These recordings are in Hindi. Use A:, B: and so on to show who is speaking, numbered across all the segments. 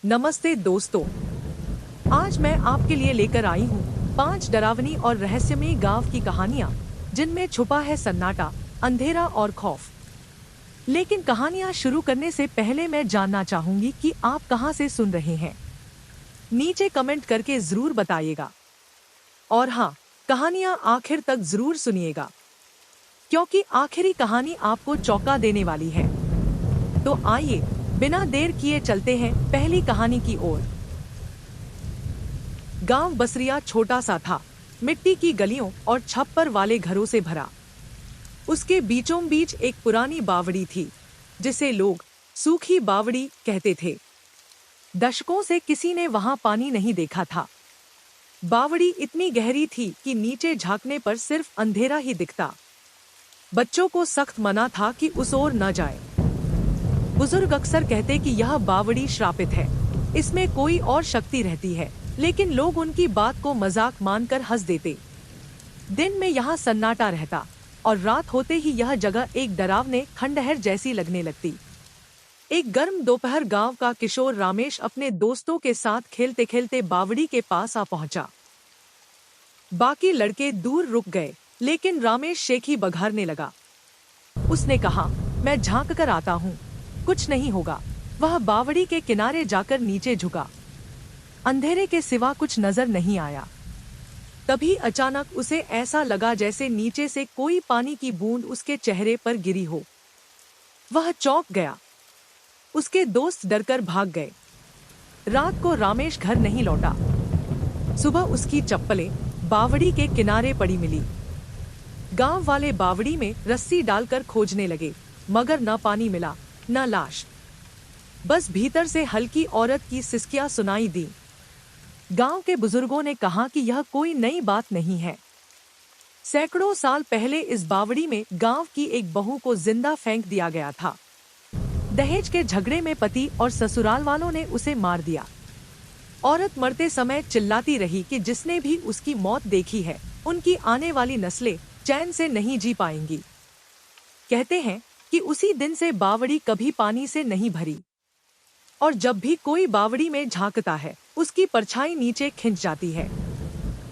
A: नमस्ते दोस्तों, आज मैं आपके लिए लेकर आई हूँ 5 डरावनी और रहस्यमयी गांव की कहानियाँ, जिनमें छुपा है सन्नाटा, अंधेरा और खौफ। लेकिन कहानियाँ शुरू करने से पहले मैं जानना चाहूंगी कि आप कहाँ से सुन रहे हैं। नीचे कमेंट करके जरूर बताइएगा। और हाँ, कहानियाँ आखिर तक जरूर सुनिएगा, क्योंकि आखिरी कहानी आपको चौंका देने वाली है। तो आइए, बिना देर किए चलते हैं पहली कहानी की ओर। गांव बसरिया छोटा सा था, मिट्टी की गलियों और छप्पर वाले घरों से भरा। उसके बीचों बीच एक पुरानी बावड़ी थी, जिसे लोग सूखी बावड़ी कहते थे। दशकों से किसी ने वहां पानी नहीं देखा था। बावड़ी इतनी गहरी थी कि नीचे झांकने पर सिर्फ अंधेरा ही दिखता। बच्चों को सख्त मना था कि उस ओर न जाए। बुजुर्ग अक्सर कहते कि यह बावड़ी श्रापित है, इसमें कोई और शक्ति रहती है, लेकिन लोग उनकी बात को मजाक मानकर हंस देते। दिन में यहाँ सन्नाटा रहता और रात होते ही यह जगह एक डरावने खंडहर जैसी लगने लगती। एक गर्म दोपहर गांव का किशोर रामेश अपने दोस्तों के साथ खेलते खेलते बावड़ी के पास आ पहुंचा। बाकी लड़के दूर रुक गए, लेकिन रामेश शेखी बघारने लगा। उसने कहा, मैं झांक कर आता हूँ, कुछ नहीं होगा। वह बावड़ी के किनारे जाकर नीचे झुका। अंधेरे के सिवा कुछ नजर नहीं आया। तभी अचानक उसे ऐसा लगा जैसे नीचे से कोई पानी की बूंद उसके चेहरे पर गिरी हो। वह चौंक गया। उसके दोस्त डरकर भाग गए। रात को रामेश घर नहीं लौटा। सुबह उसकी चप्पलें बावड़ी के किनारे पड़ी मिली। गांव वाले बावड़ी में रस्सी डालकर खोजने लगे, मगर न पानी मिला, न लाश। बस भीतर से हल्की औरत की सिसकियां सुनाई दी। गांव के बुजुर्गों ने कहा कि यह कोई नई बात नहीं है। सैकड़ों साल पहले इस बावड़ी में गांव की एक बहू को जिंदा फेंक दिया गया था। दहेज के झगड़े में पति और ससुराल वालों ने उसे मार दिया। औरत मरते समय चिल्लाती रही कि जिसने भी उसकी मौत देखी है, उनकी आने वाली नस्लें चैन से नहीं जी पाएंगी। कहते हैं कि उसी दिन से बावड़ी कभी पानी से नहीं भरी, और जब भी कोई बावड़ी में झांकता है, उसकी परछाई नीचे खिंच जाती है।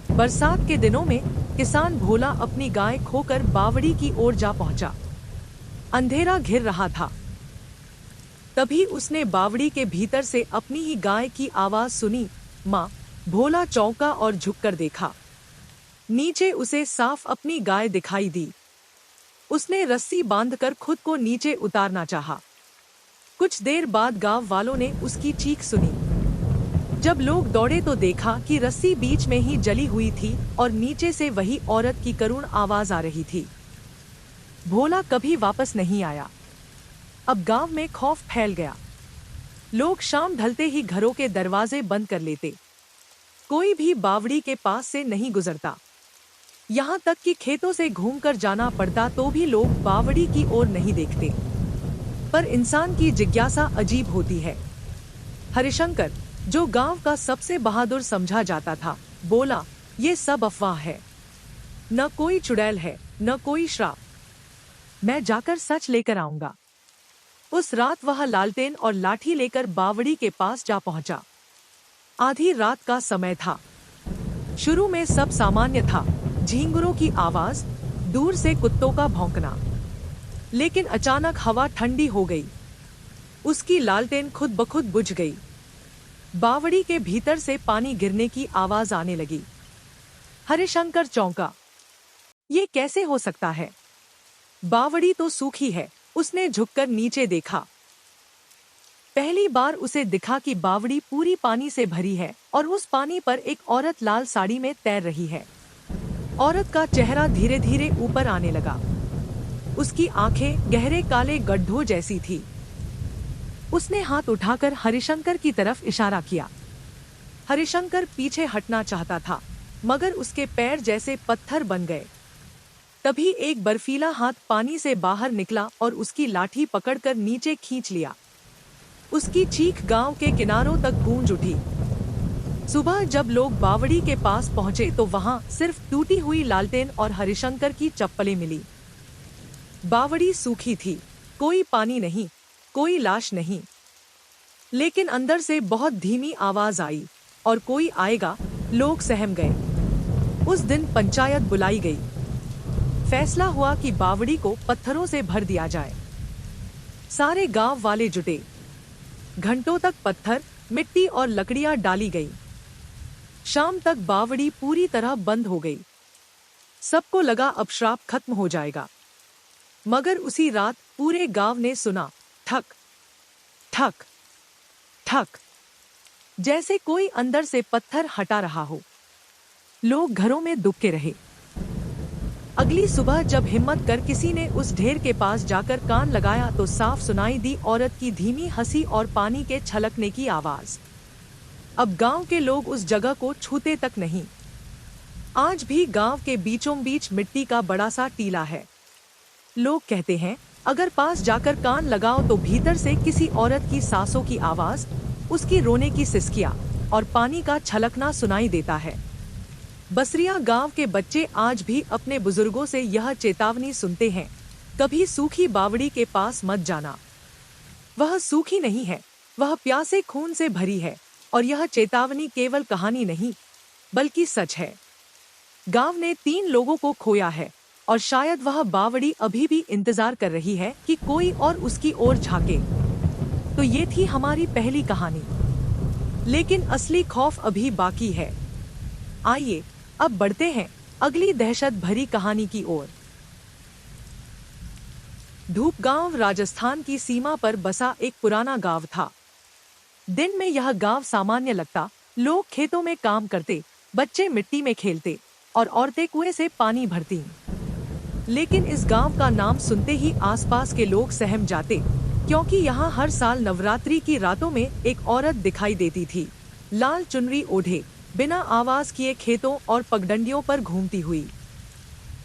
A: बरसात के दिनों में किसान भोला अपनी गाय खोकर बावड़ी की ओर जा पहुंचा। अंधेरा घिर रहा था। तभी उसने बावड़ी के भीतर से अपनी ही गाय की आवाज सुनी, माँ। भोला चौंका और झुककर देखा। नीचे उसे साफ अपनी गाय दिखाई दी। उसने रस्सी बांधकर खुद को नीचे उतारना चाहा। कुछ देर बाद गांव वालों ने उसकी चीख सुनी। जब लोग दौड़े तो देखा कि रस्सी बीच में ही जली हुई थी और नीचे से वही औरत की करुण आवाज आ रही थी। भोला कभी वापस नहीं आया। अब गांव में खौफ फैल गया। लोग शाम ढलते ही घरों के दरवाजे बंद कर लेते। कोई भी बावड़ी के पास से नहीं गुजरता। यहाँ तक कि खेतों से घूमकर जाना पड़ता तो भी लोग बावड़ी की ओर नहीं देखते। पर इंसान की जिज्ञासा अजीब होती है। हरिशंकर, जो गांव का सबसे बहादुर समझा जाता था, बोला, ये सब अफवाह है। न कोई चुड़ैल है, न कोई श्राप। मैं जाकर सच लेकर आऊंगा। उस रात वह लालटेन और लाठी लेकर बावड़ी के पास जा पहुंचा। आधी रात का समय था। शुरू में सब सामान्य था, झींगुरों की आवाज, दूर से कुत्तों का भौंकना। लेकिन अचानक हवा ठंडी हो गई। उसकी लालटेन खुद ब खुद बुझ गई। बावड़ी के भीतर से पानी गिरने की आवाज आने लगी। हरिशंकर चौंका। ये कैसे हो सकता है? बावड़ी तो सूखी है। उसने झुककर नीचे देखा। पहली बार उसे दिखा कि बावड़ी पूरी पानी से भरी है और उस पानी पर एक औरत लाल साड़ी में तैर रही है। औरत का चेहरा धीरे धीरे ऊपर आने लगा। उसकी आंखें गहरे काले गड्ढों जैसी थी। उसने हाथ उठाकर हरिशंकर की तरफ इशारा किया। हरिशंकर पीछे हटना चाहता था, मगर उसके पैर जैसे पत्थर बन गए। तभी एक बर्फीला हाथ पानी से बाहर निकला और उसकी लाठी पकड़कर नीचे खींच लिया। उसकी चीख गांव के किनारों तक गूंज उठी। सुबह जब लोग बावड़ी के पास पहुंचे तो वहां सिर्फ टूटी हुई लालटेन और हरिशंकर की चप्पलें मिली। बावड़ी सूखी थी, कोई पानी नहीं, कोई लाश नहीं। लेकिन अंदर से बहुत धीमी आवाज आई, और कोई आएगा। लोग सहम गए। उस दिन पंचायत बुलाई गई। फैसला हुआ कि बावड़ी को पत्थरों से भर दिया जाए। सारे गांव वाले जुटे। घंटों तक पत्थर, मिट्टी और लकड़ियां डाली गई। शाम तक बावड़ी पूरी तरह बंद हो गई। सबको लगा अब श्राप खत्म हो जाएगा। मगर उसी रात पूरे गांव ने सुना, ठक ठक ठक, जैसे कोई अंदर से पत्थर हटा रहा हो। लोग घरों में दुबके रहे। अगली सुबह जब हिम्मत कर किसी ने उस ढेर के पास जाकर कान लगाया तो साफ सुनाई दी औरत की धीमी हंसी और पानी के छलकने की आवाज। अब गांव के लोग उस जगह को छूते तक नहीं। आज भी गांव के बीचों बीच मिट्टी का बड़ा सा टीला है। लोग कहते हैं, अगर पास जाकर कान लगाओ तो भीतर से किसी औरत की सांसों की आवाज, उसकी रोने की सिसकियां और पानी का छलकना सुनाई देता है। बसरिया गांव के बच्चे आज भी अपने बुजुर्गों से यह चेतावनी सुनते हैं, कभी सूखी बावड़ी के पास मत जाना। वह सूखी नहीं है, वह प्यासे खून से भरी है। और यह चेतावनी केवल कहानी नहीं, बल्कि सच है। गांव ने 3 लोगों को खोया है, और शायद वह बावड़ी अभी भी इंतजार कर रही है कि कोई और उसकी ओर झांके। तो ये थी हमारी पहली कहानी, लेकिन असली खौफ अभी बाकी है। आइए अब बढ़ते हैं अगली दहशत भरी कहानी की ओर। धूप गांव राजस्थान की सीमा पर बसा एक पुराना गांव था। दिन में यह गांव सामान्य लगता। लोग खेतों में काम करते, बच्चे मिट्टी में खेलते और औरतें कुएं से पानी भरती। लेकिन इस गांव का नाम सुनते ही आसपास के लोग सहम जाते, क्योंकि यहाँ हर साल नवरात्रि की रातों में एक औरत दिखाई देती थी, लाल चुनरी ओढ़े, बिना आवाज किए खेतों और पगडंडियों पर घूमती हुई।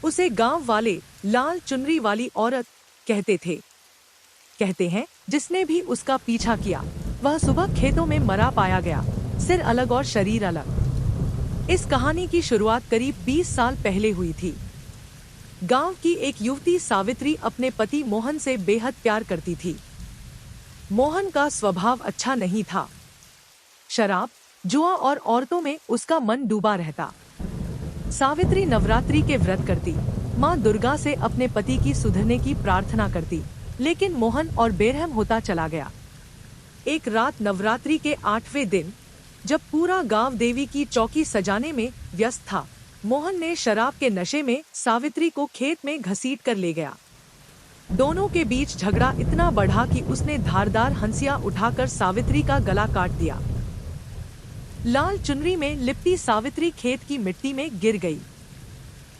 A: उसे गांव वाले लाल चुनरी वाली औरत कहते थे। कहते हैं, जिसने भी उसका पीछा किया वह सुबह खेतों में मरा पाया गया, सिर अलग और शरीर अलग। इस कहानी की शुरुआत करीब 20 साल पहले हुई थी। गांव की एक युवती सावित्री अपने पति मोहन से बेहद प्यार करती थी। मोहन का स्वभाव अच्छा नहीं था। शराब, जुआ और औरतों में उसका मन डूबा रहता। सावित्री नवरात्रि के व्रत करती, माँ दुर्गा से अपने पति की सुधरने की प्रार्थना करती, लेकिन मोहन और बेरहम होता चला गया। एक रात नवरात्रि के 8वें दिन, जब पूरा गांव देवी की चौकी सजाने में व्यस्त था, मोहन ने शराब के नशे में सावित्री को खेत में घसीट कर ले गया। दोनों के बीच झगड़ा इतना बढ़ा कि उसने धारदार हंसिया उठाकर सावित्री का गला काट दिया। लाल चुनरी में लिपटी सावित्री खेत की मिट्टी में गिर गई।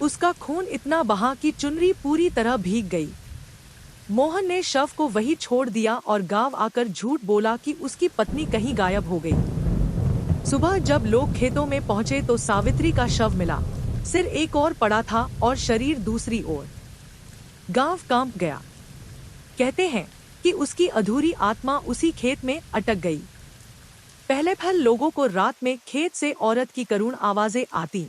A: उसका खून इतना बहा कि चुनरी पूरी तरह भीग गई। मोहन ने शव को वहीं छोड़ दिया और गांव आकर झूठ बोला कि उसकी पत्नी कहीं गायब हो गई। सुबह जब लोग खेतों में पहुंचे तो सावित्री का शव मिला, सिर एक ओर पड़ा था और शरीर दूसरी ओर। गांव कांप गया। कहते हैं कि उसकी अधूरी आत्मा उसी खेत में अटक गई। पहले लोगों को रात में खेत से औरत की करुण आवाजें आती।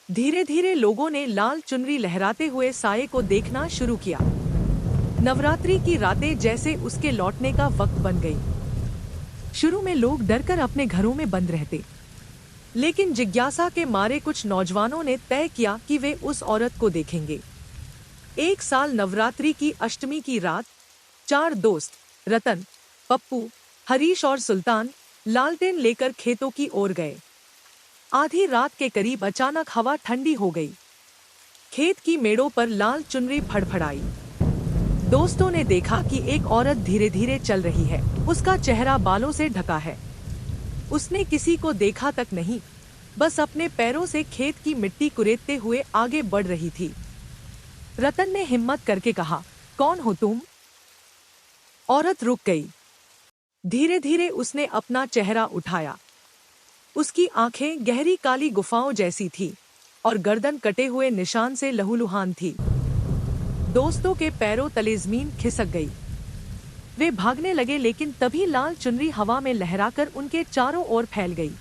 A: धीरे धीरे लोगों ने लाल चुनरी लहराते हुए साये को देखना शुरू किया। नवरात्रि की रातें जैसे उसके लौटने का वक्त बन गई। शुरू में लोग डरकर अपने घरों में बंद रहते, लेकिन जिज्ञासा के मारे कुछ नौजवानों ने तय किया कि वे उस औरत को देखेंगे। एक साल नवरात्रि की अष्टमी की रात 4 दोस्त रतन, पप्पू, हरीश और सुल्तान लालटेन लेकर खेतों की ओर गए। आधी रात के करीब अचानक हवा ठंडी हो गई। खेत की मेड़ों पर लाल चुनरी फड़फड़ाई। दोस्तों ने देखा कि एक औरत धीरे धीरे चल रही है। उसका चेहरा बालों से ढका है। उसने किसी को देखा तक नहीं, बस अपने पैरों से खेत की मिट्टी कुरेदते हुए आगे बढ़ रही थी। रतन ने हिम्मत करके कहा, कौन हो तुम? औरत रुक गई। धीरे धीरे उसने अपना चेहरा उठाया। उसकी आंखें गहरी काली गुफाओं जैसी थी और गर्दन कटे हुए निशान से लहूलुहान थी। दोस्तों के पैरों तले जमीन खिसक गई। वे भागने लगे, लेकिन तभी लाल चुनरी हवा में लहराकर उनके चारों ओर फैल गई।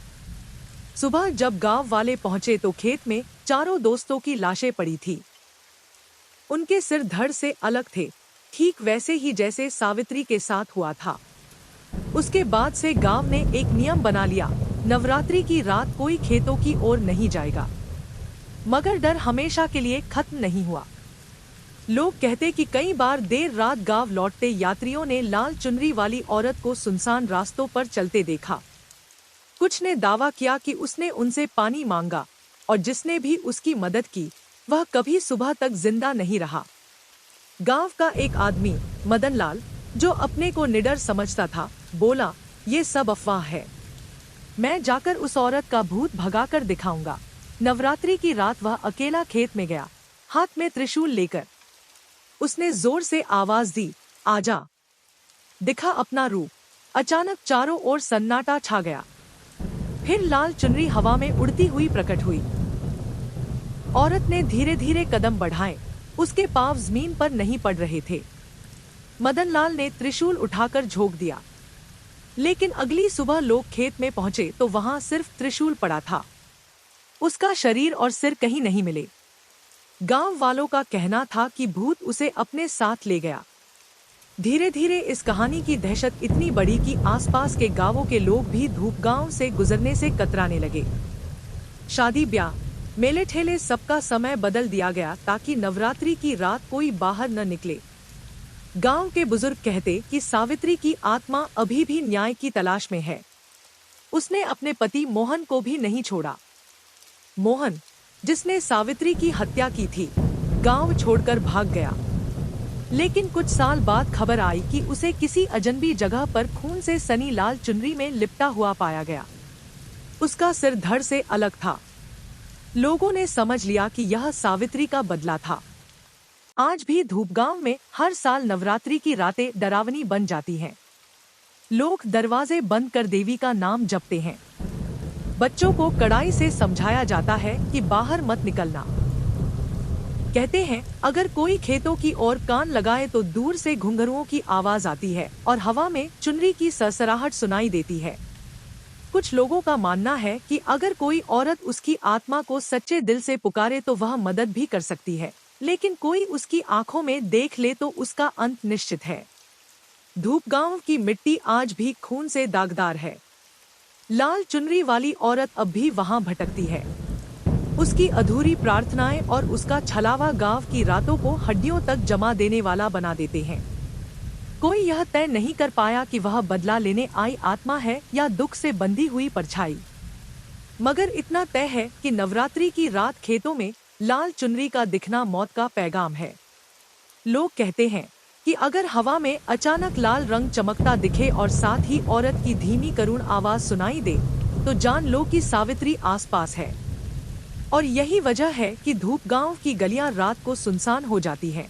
A: सुबह जब गांव वाले पहुंचे तो खेत में चारों दोस्तों की लाशें पड़ी थी। उनके सिर धड़ से अलग थे, ठीक वैसे ही जैसे सावित्री के साथ हुआ था। उसके बाद से गांव ने एक नियम बना लिया, नवरात्रि की रात कोई खेतों की ओर नहीं जाएगा। मगर डर हमेशा के लिए खत्म नहीं हुआ। लोग कहते कि कई बार देर रात गांव लौटते यात्रियों ने लाल चुनरी वाली औरत को सुनसान रास्तों पर चलते देखा। कुछ ने दावा किया कि उसने उनसे पानी मांगा, और जिसने भी उसकी मदद की वह कभी सुबह तक जिंदा नहीं रहा। गांव का एक आदमी, मदन लाल, जो अपने को निडर समझता था, बोला, ये सब अफवाह है। मैं जाकर उस औरत का भूत भगाकर दिखाऊंगा। नवरात्रि की रात वह अकेला खेत में गया, हाथ में त्रिशूल लेकर। उसने जोर से आवाज दी, आजा। दिखा अपना रूप। अचानक चारों ओर सन्नाटा छा गया। फिर लाल चुनरी हवा में उड़ती हुई प्रकट हुई। औरत ने धीरे धीरे कदम बढ़ाए, उसके पांव जमीन पर नहीं पड़ रहे थे। मदन लाल ने त्रिशूल उठाकर झोंक दिया, लेकिन अगली सुबह लोग खेत में पहुंचे तो वहां सिर्फ त्रिशूल पड़ा था। उसका शरीर और सिर कहीं नहीं मिले। गांव वालों का कहना था कि भूत उसे अपने साथ ले गया। धीरे धीरे इस कहानी की दहशत इतनी बढ़ी कि आसपास के गांवों के लोग भी धूप गांव से गुजरने से कतराने लगे। शादी ब्याह, मेले ठेले, सबका समय बदल दिया गया ताकि नवरात्रि की रात कोई बाहर न निकले। गांव के बुजुर्ग कहते कि सावित्री की आत्मा अभी भी न्याय की तलाश में है। उसने अपने पति मोहन को भी नहीं छोड़ा। मोहन, जिसने सावित्री की हत्या की थी, गांव छोड़कर भाग गया। लेकिन कुछ साल बाद खबर आई कि उसे किसी अजनबी जगह पर खून से सनी लाल चुनरी में लिपटा हुआ पाया गया। उसका सिर धड़ से अलग था। लोगों ने समझ लिया कि यह सावित्री का बदला था। आज भी धूपगांव में हर साल नवरात्रि की रातें डरावनी बन जाती हैं। लोग दरवाजे बंद कर देवी का नाम जपते हैं। बच्चों को कड़ाई से समझाया जाता है कि बाहर मत निकलना। कहते हैं अगर कोई खेतों की ओर कान लगाए तो दूर से घुंघरुओं की आवाज आती है और हवा में चुनरी की सरसराहट सुनाई देती है। कुछ लोगों का मानना है कि अगर कोई औरत उसकी आत्मा को सच्चे दिल से पुकारे तो वह मदद भी कर सकती है, लेकिन कोई उसकी आंखों में देख ले तो उसका अंत निश्चित है। धूपगांव की मिट्टी आज भी खून से दागदार है। लाल चुनरी वाली औरत अब भी वहां भटकती है। उसकी अधूरी प्रार्थनाएं और उसका छलावा गांव की रातों को हड्डियों तक जमा देने वाला बना देते हैं। कोई यह तय नहीं कर पाया कि वह बदला लेने आई आत्मा है या दुख से बंधी हुई परछाई। मगर इतना तय है कि नवरात्रि की रात खेतों में लाल चुनरी का दिखना मौत का पैगाम है। लोग कहते हैं कि अगर हवा में अचानक लाल रंग चमकता दिखे और साथ ही औरत की धीमी करुण आवाज सुनाई दे तो जान लो कि सावित्री आसपास है। और यही वजह है कि धूपगांव की गलियां रात को सुनसान हो जाती हैं।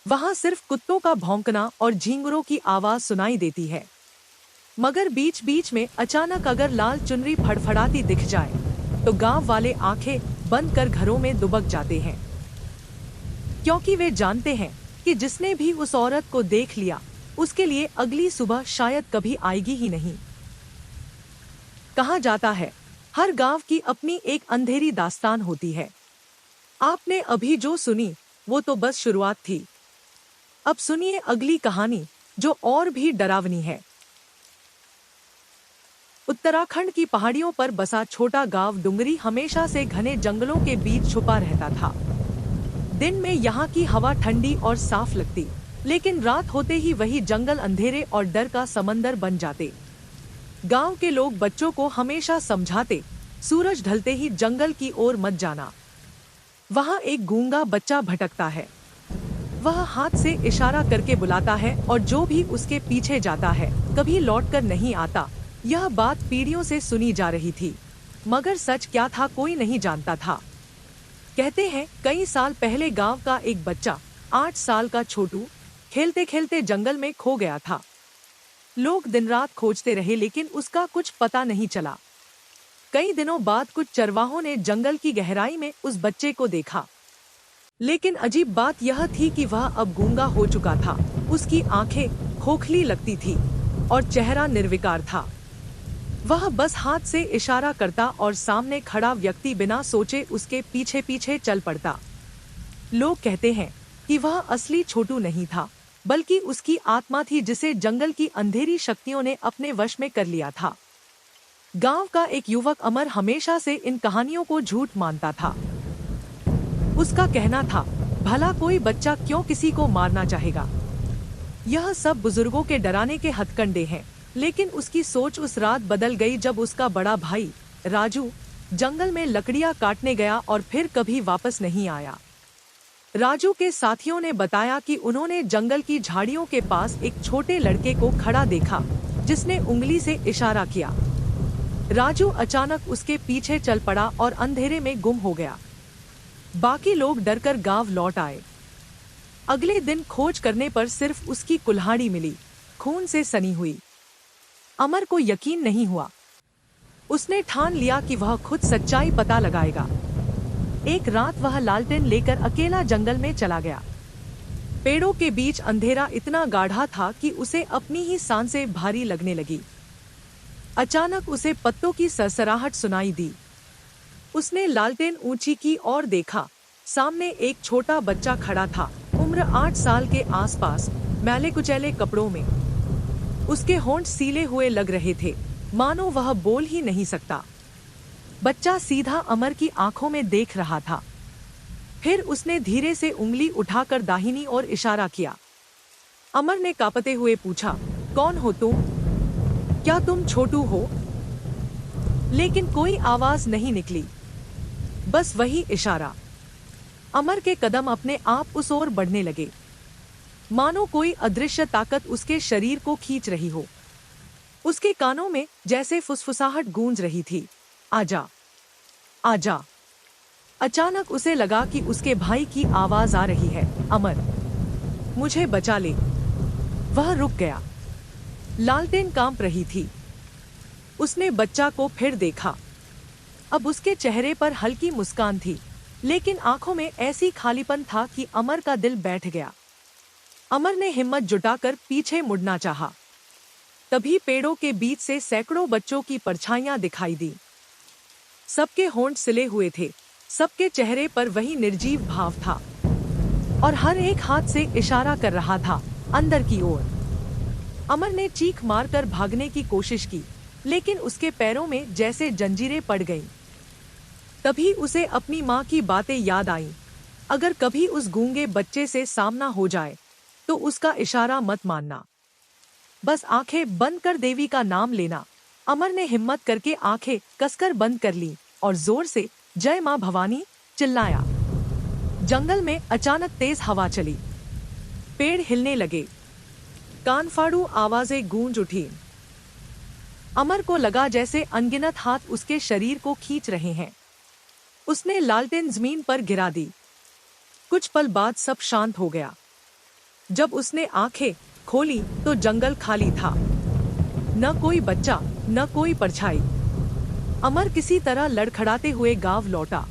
A: वहां सिर्फ कुत्तों का भौंकना और झींगुरों की आवाज सुनाई देती है। मगर बीच बीच में अचानक अगर लाल चुनरी फड़फड़ाती दिख जाए तो गांव वाले आंखें बंद कर घरों में दुबक जाते हैं, क्योंकि वे जानते हैं कि जिसने भी उस औरत को देख लिया उसके लिए अगली सुबह शायद कभी आएगी ही नहीं। कहा जाता है हर गांव की अपनी एक अंधेरी दास्तान होती है। आपने अभी जो सुनी वो तो बस शुरुआत थी। अब सुनिए अगली कहानी जो और भी डरावनी है। उत्तराखंड की पहाड़ियों पर बसा छोटा गांव डुंगरी हमेशा से घने जंगलों के बीच छुपा रहता था। दिन में यहाँ की हवा ठंडी और साफ लगती, लेकिन रात होते ही वही जंगल अंधेरे और डर का समंदर बन जाते। गांव के लोग बच्चों को हमेशा समझाते, सूरज ढलते ही जंगल की ओर मत जाना। वहाँ एक गूंगा बच्चा भटकता है। वह हाथ से इशारा करके बुलाता है और जो भी उसके पीछे जाता है कभी लौटकर नहीं आता। यह बात पीढ़ियों से सुनी जा रही थी, मगर सच क्या था कोई नहीं जानता था। कहते हैं कई साल पहले गांव का एक बच्चा 8 साल का छोटू खेलते खेलते जंगल में खो गया था। लोग दिन रात खोजते रहे लेकिन उसका कुछ पता नहीं चला। कई दिनों बाद कुछ चरवाहों ने जंगल की गहराई में उस बच्चे को देखा, लेकिन अजीब बात यह थी कि वह अब गूंगा हो चुका था। उसकी आंखें खोखली लगती थी और चेहरा निर्विकार था। वह बस हाथ से इशारा करता और सामने खड़ा व्यक्ति बिना सोचे उसके पीछे पीछे चल पड़ता। लोग कहते हैं कि वह असली छोटू नहीं था, बल्कि उसकी आत्मा थी जिसे जंगल की अंधेरी शक्तियों ने अपने वश में कर लिया था। गांव का एक युवक अमर हमेशा से इन कहानियों को झूठ मानता था। उसका कहना था, भला कोई बच्चा क्यों किसी को मारना चाहेगा? यह सब बुजुर्गों के डराने के हथकंडे हैं। लेकिन उसकी सोच उस रात बदल गई जब उसका बड़ा भाई राजू जंगल में लकड़ियां काटने गया और फिर कभी वापस नहीं आया। राजू के साथियों ने बताया कि उन्होंने जंगल की झाड़ियों के पास एक छोटे लड़के को खड़ा देखा जिसने उंगली से इशारा किया। राजू अचानक उसके पीछे चल पड़ा और अंधेरे में गुम हो गया। बाकी लोग डरकर गांव लौट आए। अगले दिन खोज करने पर सिर्फ उसकी कुल्हाड़ी मिली, खून से सनी हुई। अमर को यकीन नहीं हुआ। उसने ठान लिया कि वह खुद सच्चाई पता लगाएगा। एक रात वह लालटेन लेकर अकेला जंगल में चला गया। पेड़ों के बीच अंधेरा इतना गाढ़ा था कि उसे अपनी ही सांसें भारी लगने लगी। अचानक उसे पत्तों की सरसराहट सुनाई दी। उसने लालटेन ऊंची की और देखा। सामने एक छोटा बच्चा खड़ा था, उम्र 8 साल के आसपास, मैले कुचैले कपड़ों में। उसके होंठ सीले हुए लग रहे थे, मानो वह बोल ही नहीं सकता। बच्चा सीधा अमर की आंखों में देख रहा था। फिर उसने धीरे से उंगली उठाकर दाहिनी ओर इशारा किया। अमर ने कांपते हुए पूछा, कौन हो तुम? क्या तुम छोटू हो? लेकिन कोई आवाज नहीं निकली, बस वही इशारा। अमर के कदम अपने आप उस ओर बढ़ने लगे, मानो कोई अदृश्य ताकत उसके शरीर को खींच रही हो। उसके कानों में जैसे फुसफुसाहट गूंज रही थी, आजा, आजा। अचानक उसे लगा कि उसके भाई की आवाज आ रही है, अमर, मुझे बचा ले। वह रुक गया। लालटेन कांप रही थी। उसने बच्चा को फिर देखा। अब उसके चेहरे पर हल्की मुस्कान थी, लेकिन आंखों में ऐसी खालीपन था कि अमर का दिल बैठ गया। अमर ने हिम्मत जुटाकर पीछे मुड़ना चाहा। तभी पेड़ों के बीच से सैकड़ों बच्चों की परछाइयां दिखाई दी। सबके होंठ सिले हुए थे, सबके चेहरे पर वही निर्जीव भाव था, और हर एक हाथ से इशारा कर रहा था, अंदर की ओर। अमर ने चीख मारकर भागने की कोशिश की, लेकिन उसके पैरों में जैसे जंजीरें पड़ गईं। तभी उसे अपनी माँ की बातें याद आईं। अगर कभी उस गूंगे बच्चे से सामना हो जाए तो उसका इशारा मत मानना, बस आंखें बंद कर देवी का नाम लेना। अमर ने हिम्मत करके आंखें कसकर बंद कर ली और जोर से जय मां भवानी चिल्लाया। जंगल में अचानक तेज हवा चली, पेड़ हिलने लगे, कानफाड़ू आवाजें गूंज उठी। अमर को लगा जैसे अनगिनत हाथ उसके शरीर को खींच रहे हैं। उसने लालटेन जमीन पर गिरा दी। कुछ पल बाद सब शांत हो गया। जब उसने आंखें खोली तो जंगल खाली था, न कोई बच्चा, न कोई परछाई। अमर किसी तरह लड़खड़ाते हुए गांव लौटा,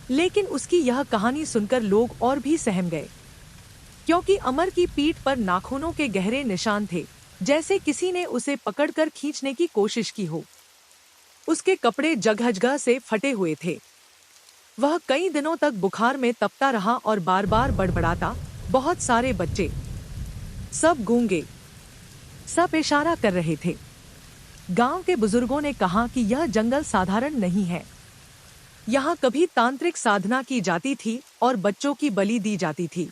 A: लेकिन उसकी यह कहानी सुनकर लोग और भी सहम गए, क्योंकि अमर की पीठ पर नाखूनों के गहरे निशान थे, जैसे किसी ने उसे पकड़कर खींचने की कोशिश की हो। उसके कपड़े जगह-जगह से फटे हुए थे। वह कई दिनों तक बुखार में तपता रहा और बार बार बड़बड़ाता, बहुत सारे बच्चे, सब गूंगे, सब इशारा कर रहे थे। गांव के बुजुर्गों ने कहा कि यह जंगल साधारण नहीं है। यहाँ कभी तांत्रिक साधना की जाती थी और बच्चों की बलि दी जाती थी।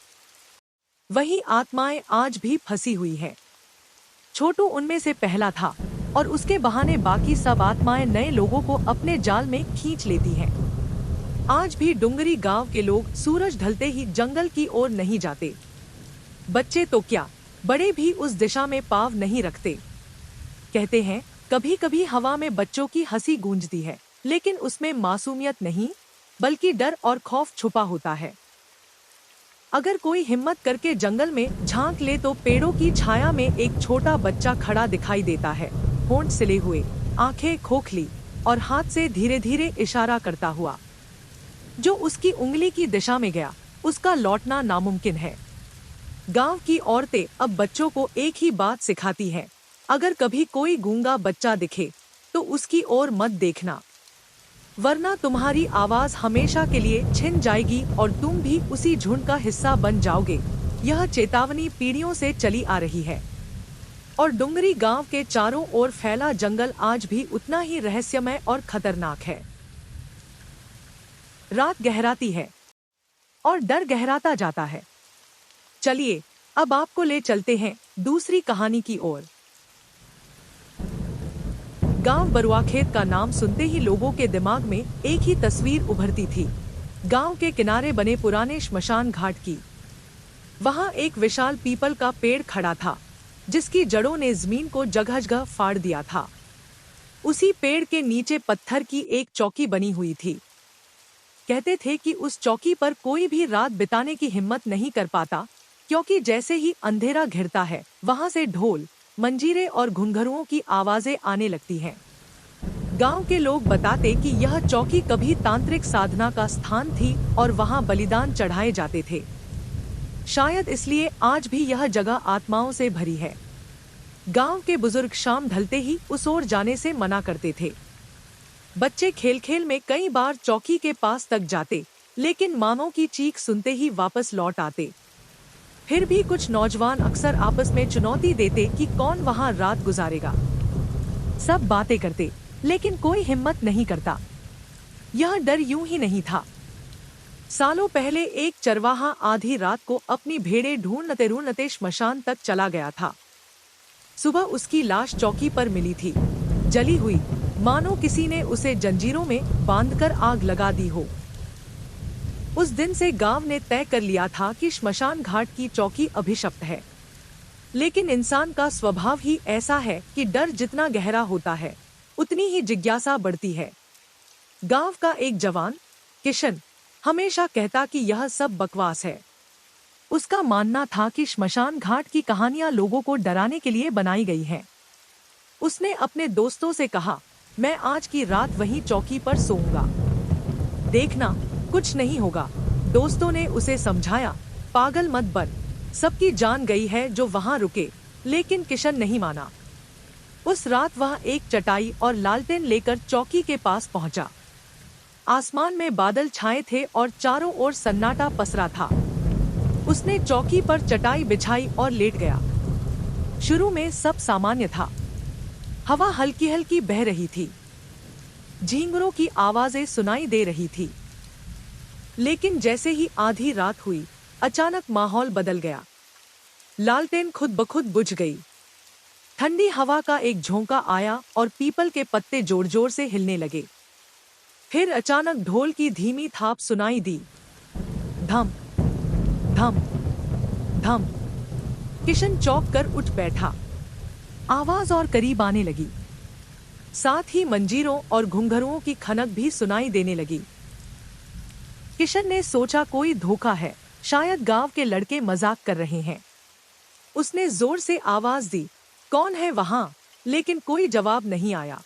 A: वही आत्माएं आज भी फंसी हुई है। छोटू उनमें से पहला था, और उसके बहाने बाकी सब आत्माएं नए लोगों को अपने जाल में खींच लेती हैं। आज भी डुंगरी गांव के लोग सूरज ढलते ही जंगल की ओर नहीं जाते। बच्चे तो क्या, बड़े भी उस दिशा में पाँव नहीं रखते। कहते हैं कभी कभी हवा में बच्चों की हंसी गूंजती है, लेकिन उसमें मासूमियत नहीं, बल्कि डर और खौफ छुपा होता है। अगर कोई हिम्मत करके जंगल में झांक ले तो पेड़ों की छाया में एक छोटा बच्चा खड़ा दिखाई देता है, होंठ सिले हुए, आंखें खोखली और हाथ से धीरे धीरे इशारा करता हुआ। जो उसकी उंगली की दिशा में गया, उसका लौटना नामुमकिन है। गांव की औरतें अब बच्चों को एक ही बात सिखाती हैं, अगर कभी कोई गूंगा बच्चा दिखे तो उसकी ओर मत देखना, वरना तुम्हारी आवाज हमेशा के लिए छिन जाएगी और तुम भी उसी झुंड का हिस्सा बन जाओगे। यह चेतावनी पीढ़ियों से चली आ रही है और डुंगरी गांव के चारों ओर फैला जंगल आज भी उतना ही रहस्यमय और खतरनाक है। रात गहराती है और डर गहराता जाता है। चलिए अब आपको ले चलते हैं दूसरी कहानी की ओर। गांव बरुआखेत का नाम सुनते ही लोगों के दिमाग में एक ही तस्वीर उभरती थी, गांव के किनारे बने पुराने श्मशान घाट की। वहां एक विशाल पीपल का पेड़ खड़ा था जिसकी जड़ों ने जमीन को जगह जगह फाड़ दिया था। उसी पेड़ के नीचे पत्थर की एक चौकी बनी हुई थी। कहते थे कि उस चौकी पर कोई भी रात बिताने की हिम्मत नहीं कर पाता, क्योंकि जैसे ही अंधेरा घिरता है वहां से ढोल, मंजीरे और घुंघरुओं की आवाजें आने लगती हैं। गांव के लोग बताते कि यह चौकी कभी तांत्रिक साधना का स्थान थी और वहां बलिदान चढ़ाए जाते थे। शायद इसलिए आज भी यह जगह आत्माओं से भरी है। गांव के बुजुर्ग शाम ढलते ही उस ओर जाने से मना करते थे। बच्चे खेल खेल में कई बार चौकी के पास तक जाते, लेकिन मानों की चीख सुनते ही वापस लौट आते। फिर भी कुछ नौजवान अक्सर आपस में चुनौती देते कि कौन वहां रात गुजारेगा। सब बातें करते, लेकिन कोई हिम्मत नहीं करता। यह डर यूं ही नहीं था। सालों पहले एक चरवाहा आधी रात को अपनी भेड़ें ढूंढते ढूंढते श्मशान तक चला गया था। सुबह उसकी लाश चौकी पर मिली थी, जली हुई, मानो किसी ने उसे जंजीरों में बांधकर आग लगा दी हो। उस दिन से गांव ने तय कर लिया था कि श्मशान घाट की चौकी अभिशप्त है। लेकिन इंसान का स्वभाव ही ऐसा है कि डर जितना गहरा होता है उतनी ही जिज्ञासा बढ़ती है। गांव का एक जवान, किशन, हमेशा कहता कि यह सब बकवास है। उसका मानना था कि श्मशान घाट की कहानियां लोगों को डराने के लिए बनाई गई हैं। उसने अपने दोस्तों से कहा, मैं आज की रात वहीं चौकी पर सोऊंगा, देखना कुछ नहीं होगा। दोस्तों ने उसे समझाया, पागल मत बन, सबकी जान गई है जो वहां रुके, लेकिन किशन नहीं माना। उस रात वह एक चटाई और लालटेन लेकर चौकी के पास पहुंचा। आसमान में बादल छाए थे और चारों ओर सन्नाटा पसरा था। उसने चौकी पर चटाई बिछाई और लेट गया। शुरू में सब सामान्य था। हवा हल्की हल्की बह रही थी, झींगुरों की आवाजें सुनाई दे रही थी। लेकिन जैसे ही आधी रात हुई, अचानक माहौल बदल गया। लालटेन खुद ब खुद बुझ गई। ठंडी हवा का एक झोंका आया और पीपल के पत्ते जोर जोर से हिलने लगे। फिर अचानक ढोल की धीमी थाप सुनाई दी, धम धम धम। किशन चौंक कर उठ बैठा। आवाज और करीब आने लगी। साथ ही मंजीरों और घुंघरुओं की खनक भी सुनाई देने लगी। किशन ने सोचा कोई धोखा है, शायद गांव के लड़के मजाक कर रहे हैं। उसने जोर से आवाज दी, कौन है वहां? लेकिन कोई जवाब नहीं आया।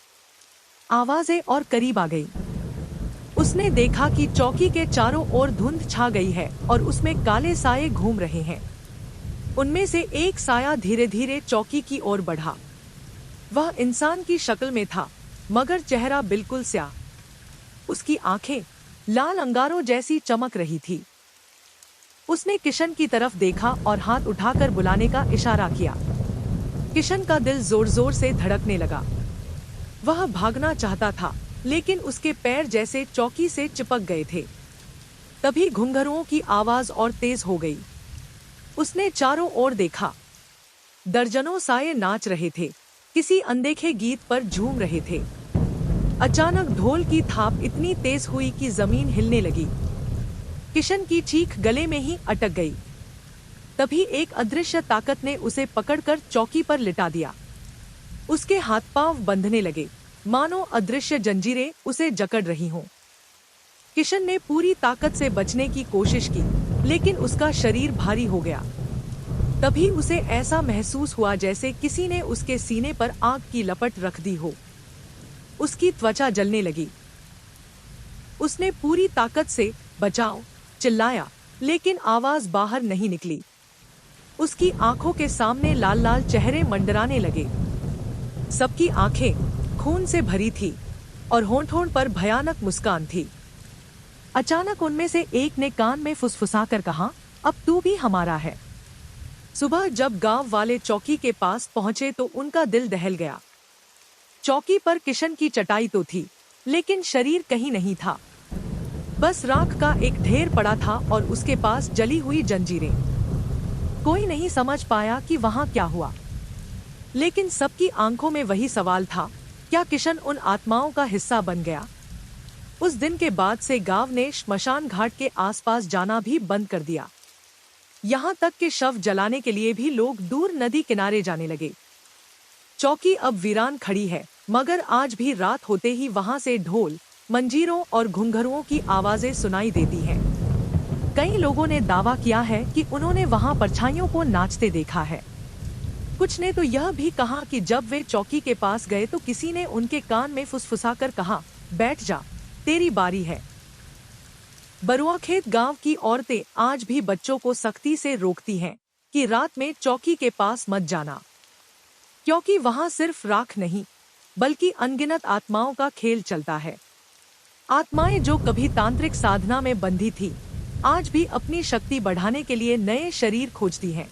A: आवाजें और करीब आ गई। उसने देखा कि चौकी के चारों ओर धुंध छा गई है और उसमें काले साये घूम रहे हैं। उनमें से एक साया धीरे धीरे चौकी की ओर बढ़ा। वह इंसान की शक्ल में था, मगर चेहरा बिल्कुल स्याह। उसकी आंखें लाल अंगारों जैसी चमक रही थी। उसने किशन की तरफ देखा और हाथ उठाकर बुलाने का इशारा किया। किशन का दिल जोर जोर से धड़कने लगा। वह भागना चाहता था, लेकिन उसके पैर जैसे चौकी से चिपक गए थे। तभी घुंघरुओं की आवाज और तेज हो गई। उसने चारों ओर देखा। दर्जनों साये नाच रहे थे, किसी अनदेखे गीत पर झूम रहे थे। अचानक ढोल की थाप इतनी तेज हुई कि जमीन हिलने लगी। किशन की चीख गले में ही अटक गई। तभी एक अदृश्य ताकत ने उसे पकड़कर चौकी पर लिटा दिया। उसके हाथ पांव बंधने लगे, मानो अदृश्य जंजीरें उसे जकड़ रही हों। किशन ने पूरी ताकत से बचने की कोशिश की, लेकिन उसका शरीर भारी हो गया। तभी उसे ऐसा महसूस हुआ जैसे किसी ने उसके सीने पर आग की लपट रख दी हो। उसकी त्वचा जलने लगी। उसने पूरी ताकत से बचाओ चिल्लाया, लेकिन आवाज बाहर नहीं निकली। उसकी आंखों के सामने लाल लाल चेहरे मंडराने लगे। सबकी आंखें खून से भरी थी और होंठ-होंठ पर भयानक मुस्कान थी। अचानक उनमें से एक ने कान में फुसफुसाकर कहा, अब तू भी हमारा है। सुबह जब गांव वाले चौकी के पास पहुंचे तो उनका दिल दहल गया। चौकी पर किशन की चटाई तो थी, लेकिन शरीर कहीं नहीं था। बस राख का एक ढेर पड़ा था और उसके पास जली हुई जंजीरें। कोई नहीं समझ पाया कि वहां क्या हुआ, लेकिन सबकी आंखों में वही सवाल था, क्या किशन उन आत्माओं का हिस्सा बन गया? उस दिन के बाद से गांव ने श्मशान घाट के आसपास जाना भी बंद कर दिया। यहाँ तक कि शव जलाने के लिए भी लोग दूर नदी किनारे जाने लगे। चौकी अब वीरान खड़ी है, मगर आज भी रात होते ही वहां से ढोल, मंजीरों और घुंघरुओं की आवाजें सुनाई देती हैं। कई लोगों ने दावा किया है कि उन्होंने वहां परछाइयों को नाचते देखा है। कुछ ने तो यह भी कहा कि जब वे चौकी के पास गए तो किसी ने उनके कान में फुसफुसाकर कहा, बैठ जा, तेरी बारी है। बरुआखेत गांव की औरतें आज भी बच्चों को सख्ती से रोकती हैं कि रात में चौकी के पास मत जाना, क्योंकि वहां सिर्फ राख नहीं बल्कि अनगिनत आत्माओं का खेल चलता है। आत्माएं जो कभी तांत्रिक साधना में बंधी थी, आज भी अपनी शक्ति बढ़ाने के लिए नए शरीर खोजती हैं।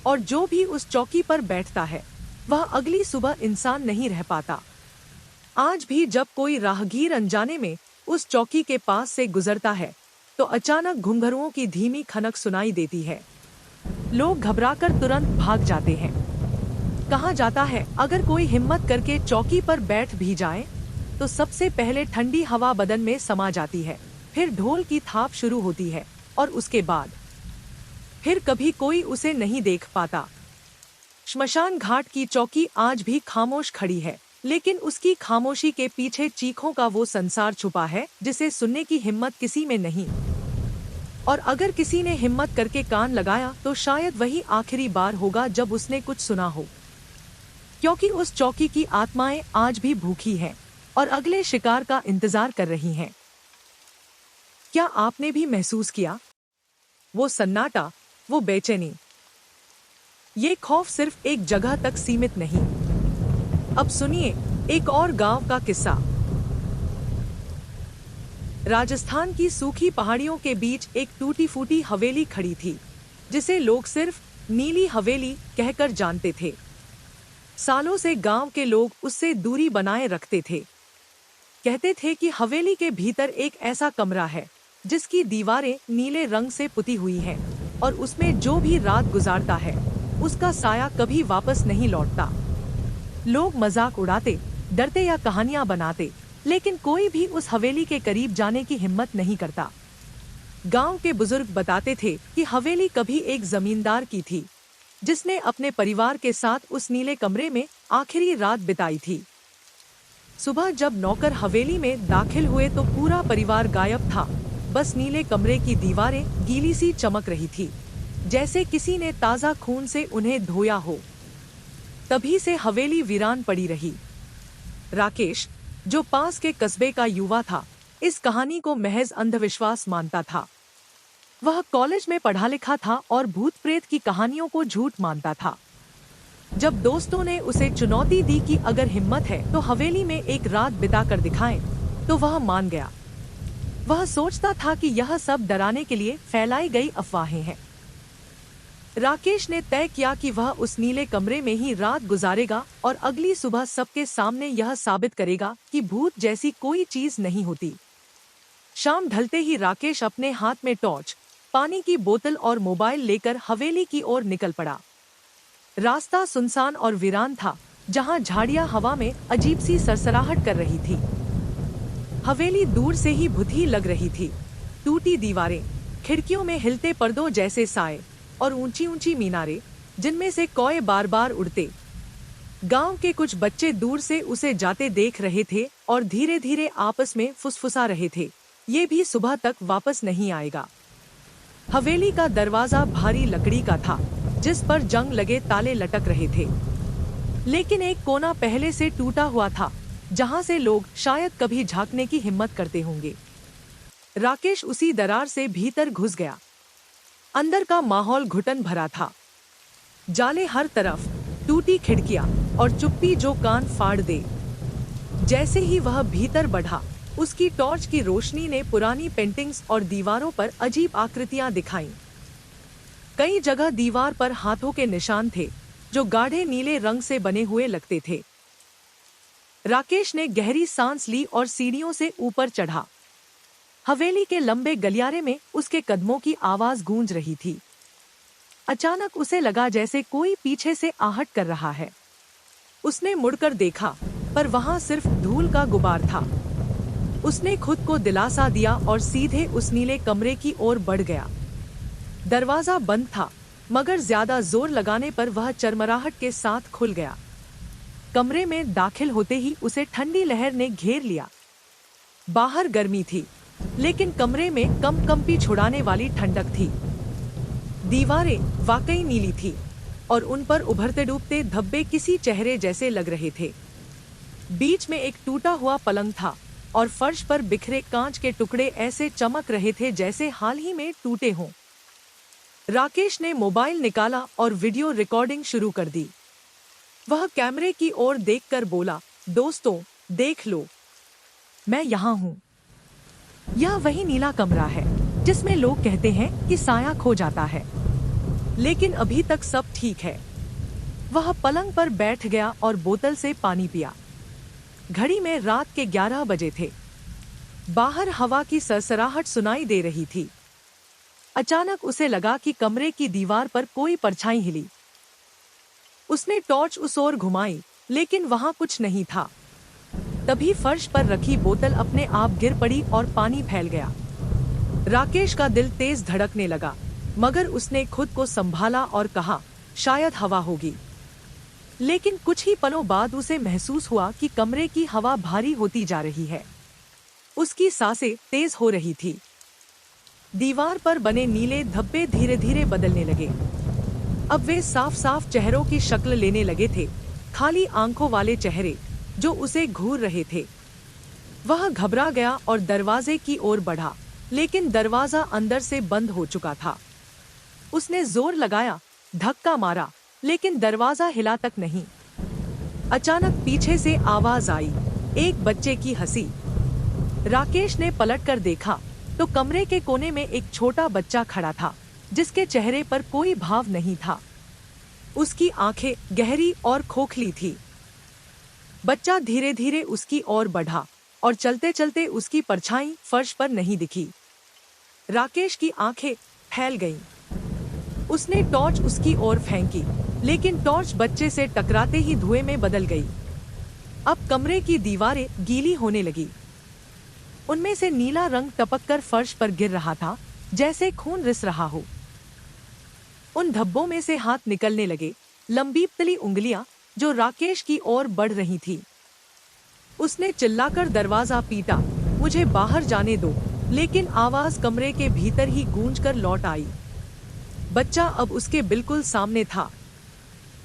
A: और जो भी उस चौकी पर बैठता है, वह अगली सुबह इंसान नहीं रह पाता। आज भी जब कोई राहगीर अनजाने में उस चौकी के पास से गुजरता है, तो अचानक घुंघरुओं की धीमी खनक सुनाई देती है। लोग घबराकर तुरंत भाग जाते हैं। कहा जाता है, अगर कोई हिम्मत करके चौकी पर बैठ भी जाए, तो सबसे पहले ठंडी हवा बदन में समा जाती है, फिर ढोल की थाप शुरू होती है और उसके बाद फिर कभी कोई उसे नहीं देख पाता। श्मशान घाट की चौकी आज भी खामोश खड़ी है, लेकिन उसकी खामोशी के पीछे चीखों का वो संसार छुपा है जिसे सुनने की हिम्मत किसी में नहीं। और अगर किसी ने हिम्मत करके कान लगाया तो शायद वही आखिरी बार होगा जब उसने कुछ सुना हो, क्योंकि उस चौकी की आत्माएं आज भी भूखी हैं और अगले शिकार का इंतजार कर रही हैं। क्या आपने भी महसूस किया वो सन्नाटा, वो बेचैनी? ये खौफ सिर्फ एक जगह तक सीमित नहीं। अब सुनिए एक और गांव का किस्सा। राजस्थान की सूखी पहाड़ियों के बीच एक टूटी फूटी हवेली खड़ी थी, जिसे लोग सिर्फ नीली हवेली कहकर जानते थे। सालों से गांव के लोग उससे दूरी बनाए रखते थे। कहते थे कि हवेली के भीतर एक ऐसा कमरा है जिसकी दीवारें नीले रंग से पुती हुई हैं और उसमें जो भी रात गुजारता है उसका साया कभी वापस नहीं लौटता। लोग मजाक उड़ाते, डरते या कहानियां बनाते, लेकिन कोई भी उस हवेली के करीब जाने की हिम्मत नहीं करता। गांव के बुजुर्ग बताते थे कि हवेली कभी एक जमींदार की थी, जिसने अपने परिवार के साथ उस नीले कमरे में आखिरी रात बिताई थी। सुबह जब नौकर हवेली में दाखिल हुए तो पूरा परिवार गायब था। बस नीले कमरे की दीवारें गीली सी चमक रही थी, जैसे किसी ने ताजा खून से उन्हें धोया हो। तभी से हवेली वीरान पड़ी रही। राकेश, जो पास के कस्बे का युवा था, इस कहानी को महज अंधविश्वास मानता था। वह कॉलेज में पढ़ा लिखा था और भूत प्रेत की कहानियों को झूठ मानता था। जब दोस्तों ने उसे चुनौती दी कि अगर हिम्मत है तो हवेली में एक रात बिता कर दिखाएं, तो वह मान गया। वह सोचता था कि यह सब डराने के लिए फैलाई गई अफवाहें हैं। राकेश ने तय किया कि वह उस नीले कमरे में ही रात गुजारेगा और अगली सुबह सबके सामने यह साबित करेगा कि भूत जैसी कोई चीज नहीं होती। शाम ढलते ही राकेश अपने हाथ में टॉर्च, पानी की बोतल और मोबाइल लेकर हवेली की ओर निकल पड़ा। रास्ता सुनसान और वीरान था, जहां झाड़ियां हवा में अजीब सी सरसराहट कर रही थी। हवेली दूर से ही भुतही लग रही थी। टूटी दीवारें, खिड़कियों में हिलते पर्दों जैसे साए और ऊंची ऊंची मीनारें जिनमें से कौए बार बार उड़ते। गांव के कुछ बच्चे दूर से उसे जाते देख रहे थे और धीरे धीरे आपस में फुसफुसा रहे थे, ये भी सुबह तक वापस नहीं आएगा। हवेली का दरवाजा भारी लकड़ी का था, जिस पर जंग लगे ताले लटक रहे थे, लेकिन एक कोना पहले से टूटा हुआ था, जहां से लोग शायद कभी झांकने की हिम्मत करते होंगे। राकेश उसी दरार से भीतर घुस गया। अंदर का माहौल घुटन भरा था। जाले हर तरफ, टूटी खिड़कियां और चुप्पी जो कान फाड़ दे। जैसे ही वह भीतर बढ़ा, उसकी टॉर्च की रोशनी ने पुरानी पेंटिंग्स और दीवारों पर अजीब आकृतियां दिखाईं। कई जगह दीवार पर हाथों के निशान थे जो गाढ़े नीले रंग से बने हुए लगते थे। राकेश ने गहरी सांस ली और सीढ़ियों से ऊपर चढ़ा। हवेली के लंबे गलियारे में उसके कदमों की आवाज गूंज रही थी। अचानक उसे लगा जैसे कोई पीछे से आहट कर रहा है। उसने मुड़कर देखा, पर वहां सिर्फ धूल का गुबार था। उसने खुद को दिलासा दिया और सीधे उस नीले कमरे की ओर बढ़ गया। दरवाजा बंद था, मगर ज्यादा जोर लगाने पर वह चरमराहट के साथ खुल गया। कमरे में दाखिल होते ही उसे ठंडी लहर ने घेर लिया। बाहर गर्मी थी, लेकिन कमरे में कंपी छुड़ाने वाली ठंडक थी। दीवारें वाकई नीली थी और उन पर उभरते डूबते धब्बे किसी चेहरे जैसे लग रहे थे। बीच में एक टूटा हुआ पलंग था और फर्श पर बिखरे कांच के टुकड़े ऐसे चमक रहे थे जैसे हाल ही में टूटे हों। राकेश ने मोबाइल निकाला और वीडियो रिकॉर्डिंग शुरू कर दी। वह कैमरे की ओर देखकर बोला, दोस्तों देख लो, मैं यहाँ हूँ। यह वही नीला कमरा है जिसमें लोग कहते हैं कि साया खो जाता है, लेकिन अभी तक सब ठीक है। वह पलंग पर बैठ गया और बोतल से पानी पिया। घड़ी में रात के 11 बजे थे। बाहर हवा की सरसराहट सुनाई दे रही थी। अचानक उसे लगा कि कमरे की दीवार पर कोई परछाई हिली। उसने टॉर्च उस ओर घुमाई, लेकिन वहां कुछ नहीं था। तभी फर्श पर रखी बोतल अपने आप गिर पड़ी और पानी फैल गया। राकेश का दिल तेज धड़कने लगा, मगर उसने खुद को संभाला और कहा, शायद हवा होगी। लेकिन कुछ ही पलों बाद उसे महसूस हुआ कि कमरे की हवा भारी होती जा रही है। उसकी सांसें तेज हो रही थी। दीवार पर बने नीले धब्बे धीरे धीरे बदलने लगे। अब वे साफ साफ चेहरों की शक्ल लेने लगे थे, खाली आंखों वाले चेहरे जो उसे घूर रहे थे। वह घबरा गया और दरवाजे की ओर बढ़ा, लेकिन दरवाजा अंदर से बंद हो चुका था। उसने जोर लगाया, धक्का मारा, लेकिन दरवाजा हिला तक नहीं। अचानक पीछे से आवाज आई, एक बच्चे की हंसी। राकेश ने पलटकर देखा तो कमरे के कोने में एक छोटा बच्चा खड़ा था, जिसके चेहरे पर कोई भाव नहीं था। उसकी आंखें गहरी और खोखली थी। बच्चा धीरे धीरे उसकी ओर बढ़ा और चलते चलते उसकी परछाई फर्श पर नहीं दिखी। राकेश की आंखें फैल गईं। उसने टॉर्च उसकी ओर फेंकी, लेकिन टॉर्च बच्चे से टकराते ही धुएं में बदल गई। अब कमरे की दीवारें गीली होने लगी। उनमें से नीला रंग टपककर फर्श पर गिर रहा था, जैसे खून रिस रहा हो। उन धब्बों में से हाथ निकलने लगे, लंबी पतली उंगलियां जो राकेश की ओर बढ़ रही थी। उसने चिल्लाकर दरवाजा पीटा, मुझे बाहर जाने दो, लेकिन आवाज कमरे के भीतर ही गूंजकर लौट आई। बच्चा अब उसके बिल्कुल सामने था।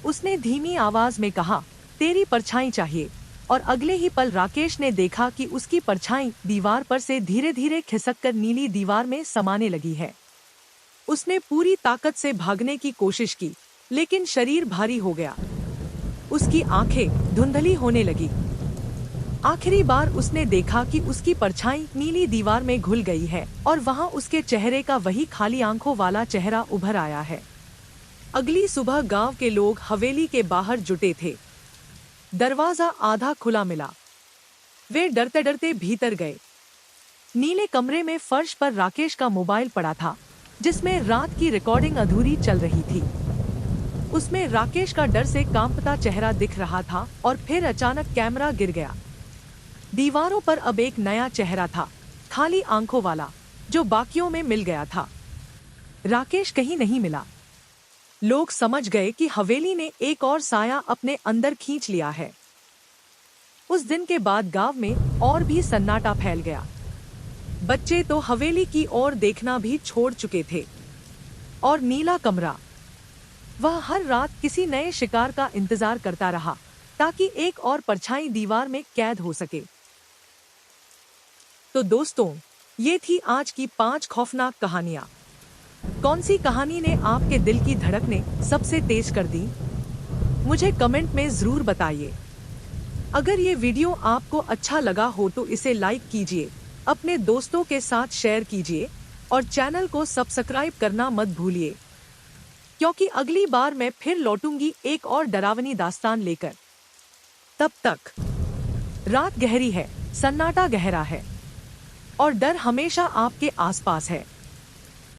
A: उसने धीमी आवाज में कहा, तेरी परछाई चाहिए। और अगले ही पल राकेश ने देखा कि उसकी परछाई दीवार पर से धीरे धीरे खिसककर नीली दीवार में समाने लगी है। उसने पूरी ताकत से भागने की कोशिश की, लेकिन शरीर भारी हो गया। उसकी आंखें धुंधली होने लगी। आखिरी बार उसने देखा कि उसकी परछाई नीली दीवार में घुल गई है और वहां उसके चेहरे का वही खाली आंखों वाला चेहरा उभर आया है। अगली सुबह गांव के लोग हवेली के बाहर जुटे थे। दरवाजा आधा खुला मिला। वे डरते डरते भीतर गए। नीले कमरे में फर्श पर राकेश का मोबाइल पड़ा था, जिसमें रात की रिकॉर्डिंग अधूरी चल रही थी। उसमें राकेश का डर से कांपता चेहरा दिख रहा था और फिर अचानक कैमरा गिर गया। दीवारों पर अब एक नया चेहरा था, खाली आंखों वाला, जो बाकियों में मिल गया था। राकेश कहीं नहीं मिला। लोग समझ गए कि हवेली ने एक और साया अपने अंदर खींच लिया है। उस दिन के बाद गांव में और भी सन्नाटा फैल गया। बच्चे तो हवेली की ओर देखना भी छोड़ चुके थे। और नीला कमरा, वह हर रात किसी नए शिकार का इंतजार करता रहा, ताकि एक और परछाई दीवार में कैद हो सके। तो दोस्तों, ये थी आज की 5 खौफनाक कहानियां। कौन सी कहानी ने आपके दिल की धड़कने सबसे तेज कर दी? मुझे कमेंट में जरूर बताइए। अगर ये वीडियो आपको अच्छा लगा हो तो इसे लाइक कीजिए, अपने दोस्तों के साथ शेयर कीजिए और चैनल को सब्सक्राइब करना मत भूलिए। क्योंकि अगली बार मैं फिर लौटूंगी एक और डरावनी दास्तान लेकर। तब तक रात गहरी है, सन्नाटा गहरा है और डर हमेशा आपके आसपास है।